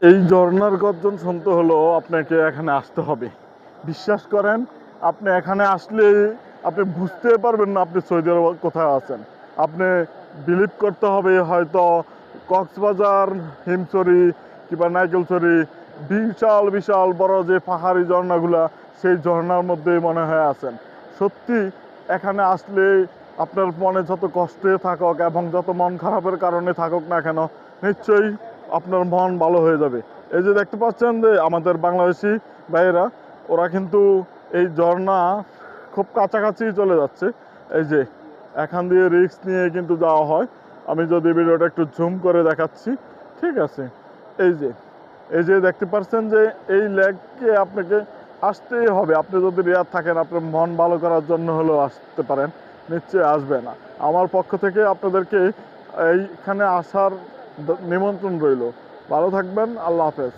এই ঝর্ণার গর্জন শুনতে হলেও আপনাকে এখানে আসতে হবে। বিশ্বাস করেন, আপনি এখানে আসলে আপনি বুঝতে পারবেন না আপনি সৌদি আরব কোথায় আছেন। আপনি বিলিভ করতে হবে হয়তো কক্সবাজার, হিমছড়ি কিংবা নাইকেলছড়ি, বিশাল বিশাল বড় যে পাহাড়ি ঝর্ণাগুলা, সেই ঝর্ণার মধ্যেই মনে হয় আছেন। সত্যি এখানে আসলে আপনার মনে যত কষ্টে থাকুক এবং যত মন খারাপের কারণে থাকুক না কেন, নিশ্চয়ই আপনার মন ভালো হয়ে যাবে। এই যে দেখতে পাচ্ছেন যে আমাদের বাংলাদেশি ভাইয়েরা, ওরা কিন্তু এই ঝর্ণা খুব কাছাকাছি চলে যাচ্ছে। এই যে এখান দিয়ে রিস্ক নিয়ে কিন্তু যাওয়া হয়। আমি যদি ভিডিওটা একটু জুম করে দেখাচ্ছি, ঠিক আছে। এই যে এই যে দেখতে পাচ্ছেন যে এই লেককে আপনাকে আসতেই হবে। আপনি যদি রিয়াদ থাকেন, আপনার মন ভালো করার জন্য হলেও আসতে পারেন, নিশ্চয়ই আসবে না। আমার পক্ষ থেকে আপনাদেরকে এইখানে আসার নিমন্ত্রণ রইল। ভালো থাকবেন, আল্লাহ হাফেজ।